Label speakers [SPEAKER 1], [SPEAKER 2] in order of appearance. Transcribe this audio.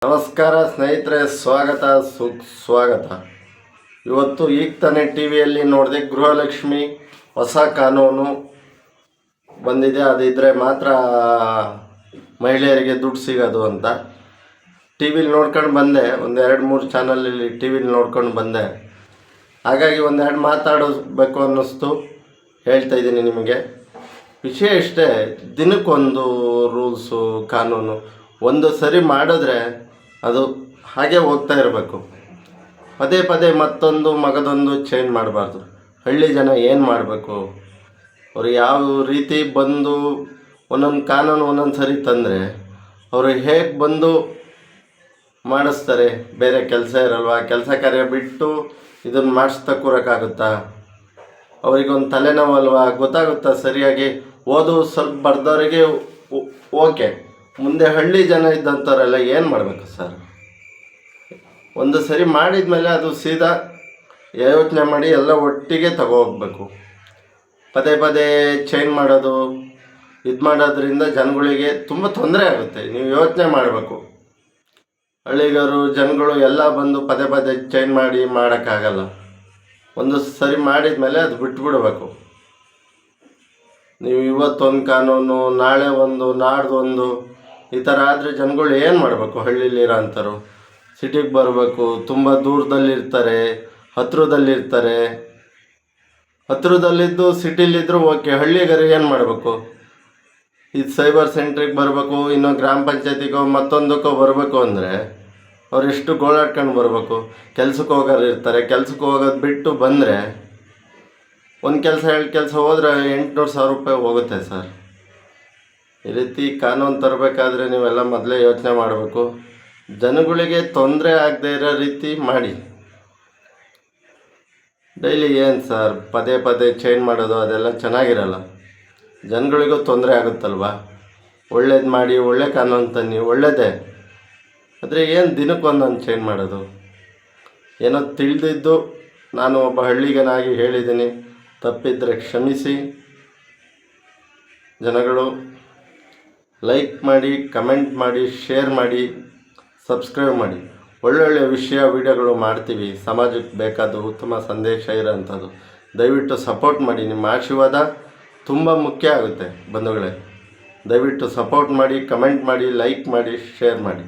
[SPEAKER 1] ನಮಸ್ಕಾರ ಸ್ನೇಹಿತರೆ, ಸುಸ್ವಾಗತ. ಇವತ್ತು ಈಗ ತಾನೇ ಟಿ ವಿಯಲ್ಲಿ ನೋಡಿದೆ, ಗೃಹಲಕ್ಷ್ಮಿ ಹೊಸ ಕಾನೂನು ಬಂದಿದೆ, ಅದಿದ್ದರೆ ಮಾತ್ರ ಮಹಿಳೆಯರಿಗೆ ದುಡ್ಡು ಸಿಗೋದು ಅಂತ ಟಿ ವಿಲಿ ನೋಡ್ಕೊಂಡು ಬಂದೆ. ಒಂದು 2-3 ಚಾನಲಲ್ಲಿ ಟಿ ವಿಲಿ ನೋಡ್ಕೊಂಡು ಬಂದೆ. ಹಾಗಾಗಿ ಒಂದೆರಡು ಮಾತಾಡಬೇಕು ಅನ್ನಿಸ್ತು, ಹೇಳ್ತಾ ಇದ್ದೀನಿ ನಿಮಗೆ. ವಿಷಯ ಇಷ್ಟೇ, ದಿನಕ್ಕೊಂದು ರೂಲ್ಸು ಕಾನೂನು ಒಂದು ಸರಿ ಮಾಡಿದ್ರೆ ಅದು ಹಾಗೆ ಹೋಗ್ತಾ ಇರಬೇಕು. ಪದೇ ಪದೇ ಮಗದೊಂದು ಚೇಂಜ್ ಮಾಡಬಾರ್ದು. ಹಳ್ಳಿ ಜನ ಏನು ಮಾಡಬೇಕು, ಅವರು ಯಾವ ರೀತಿ ಬಂದು ಒಂದೊಂದು ಕಾನೂನು ಒಂದೊಂದು ಸರಿ ತಂದರೆ ಅವರು ಹೇಗೆ ಬಂದು ಮಾಡಿಸ್ತಾರೆ. ಬೇರೆ ಕೆಲಸ ಇರಲ್ವಾ, ಕೆಲಸ ಕಾರ್ಯ ಬಿಟ್ಟು ಇದನ್ನು ಮಾಡಿಸ್ತಾ ಕೂರೋಕ್ಕಾಗುತ್ತಾ? ಅವರಿಗೊಂದು ತಲೆನೋವಲ್ವಾ? ಗೊತ್ತಾಗುತ್ತಾ ಸರಿಯಾಗಿ? ಓದು ಸ್ವಲ್ಪ ಬರ್ದವರಿಗೆ ಓಕೆ, ಮುಂದೆ ಹಳ್ಳಿ ಜನ ಇದ್ದಂಥವರೆಲ್ಲ ಏನು ಮಾಡಬೇಕು ಸರ್? ಒಂದು ಸರಿ ಮಾಡಿದ ಮೇಲೆ ಅದು ಸೀದಾ ಯೋಚನೆ ಮಾಡಿ ಎಲ್ಲ ಒಟ್ಟಿಗೆ ಹೋಗಬೇಕು. ಪದೇ ಪದೇ ಚೇಂಜ್ ಮಾಡೋದು ಇದು ಮಾಡೋದ್ರಿಂದ ಜನಗಳಿಗೆ ತುಂಬ ತೊಂದರೆ ಆಗುತ್ತೆ. ನೀವು ಯೋಚನೆ ಮಾಡಬೇಕು. ಹಳ್ಳಿಗರು ಜನಗಳು ಎಲ್ಲ ಬಂದು ಪದೇ ಪದೇ ಚೇಂಜ್ ಮಾಡೋಕ್ಕಾಗಲ್ಲ. ಒಂದು ಸರಿ ಮಾಡಿದ ಮೇಲೆ ಅದು ಬಿಟ್ಬಿಡಬೇಕು. ನೀವು ಇವತ್ತೊಂದು ಕಾನೂನು, ನಾಳೆ ಒಂದು, ನಾಡ್ದು ಒಂದು, ಈ ಥರ ಆದರೆ ಜನಗಳು ಏನು ಮಾಡಬೇಕು? ಹಳ್ಳಿಲಿರೋ ಅಂಥವ್ರು ಸಿಟಿಗೆ ಬರಬೇಕು. ತುಂಬ ದೂರದಲ್ಲಿರ್ತಾರೆ, ಹತ್ತಿರದಲ್ಲಿದ್ದು ಸಿಟಿಲಿದ್ದರೂ ಓಕೆ. ಹಳ್ಳಿಗರು ಏನು ಮಾಡಬೇಕು? ಇದು ಸೈಬರ್ ಸೆಂಟ್ರಿಗೆ ಬರಬೇಕು, ಇನ್ನೊಂದು ಗ್ರಾಮ ಪಂಚಾಯತಿಗೋ ಮತ್ತೊಂದಕ್ಕೋ ಬರಬೇಕು ಅಂದರೆ ಅವ್ರು ಎಷ್ಟು ಗೋಳಾಡ್ಕೊಂಡು ಬರಬೇಕು. ಕೆಲ್ಸಕ್ಕೆ ಹೋಗೋರು ಇರ್ತಾರೆ, ಕೆಲ್ಸಕ್ಕೆ ಹೋಗೋದು ಬಿಟ್ಟು ಬಂದರೆ ಒಂದು ಕೆಲಸ 2 ಕೆಲಸ ಹೋದರೆ 800,000 ರೂಪಾಯಿ ಹೋಗುತ್ತೆ ಸರ್. ಈ ರೀತಿ ಕಾನೂನು ತರಬೇಕಾದ್ರೆ ನೀವೆಲ್ಲ ಮೊದಲೇ ಯೋಚನೆ ಮಾಡಬೇಕು. ಜನಗಳಿಗೆ ತೊಂದರೆ ಆಗದೆ ಇರೋ ರೀತಿ ಮಾಡಿ. ಡೈಲಿ ಏನು ಸರ್ ಪದೇ ಪದೇ ಚೇಂಜ್ ಮಾಡೋದು, ಅದೆಲ್ಲ ಚೆನ್ನಾಗಿರಲ್ಲ. ಜನಗಳಿಗೂ ತೊಂದರೆ ಆಗುತ್ತಲ್ವ? ಒಳ್ಳೇದು ಮಾಡಿ, ಒಳ್ಳೆ ಕಾನೂನು ತನ್ನಿ, ಒಳ್ಳೆಯದೇ. ಆದರೆ ಏನು ದಿನಕ್ಕೊಂದೊಂದು ಚೇಂಜ್ ಮಾಡೋದು? ಏನೋ ತಿಳಿದಿದ್ದು ನಾನು ಒಬ್ಬ ಹಳ್ಳಿಗನಾಗಿ ಹೇಳಿದ್ದೀನಿ. ತಪ್ಪಿದ್ದರೆ ಕ್ಷಮಿಸಿ. ಜನಗಳು ಲೈಕ್ ಮಾಡಿ, ಕಮೆಂಟ್ ಮಾಡಿ, ಶೇರ್ ಮಾಡಿ, ಸಬ್ಸ್ಕ್ರೈಬ್ ಮಾಡಿ. ಒಳ್ಳೊಳ್ಳೆ ವಿಡಿಯೋಗಳು ಮಾಡ್ತೀವಿ. ಸಮಾಜಕ್ಕೆ ಬೇಕಾದ ಉತ್ತಮ ಸಂದೇಶ ಇರೋಂಥದ್ದು. ದಯವಿಟ್ಟು ಸಪೋರ್ಟ್ ಮಾಡಿ. ನಿಮ್ಮ ಆಶೀರ್ವಾದ ತುಂಬ ಮುಖ್ಯ ಆಗುತ್ತೆ ಬಂಧುಗಳೇ. ದಯವಿಟ್ಟು ಸಪೋರ್ಟ್ ಮಾಡಿ, ಕಮೆಂಟ್ ಮಾಡಿ, ಲೈಕ್ ಮಾಡಿ, ಶೇರ್ ಮಾಡಿ.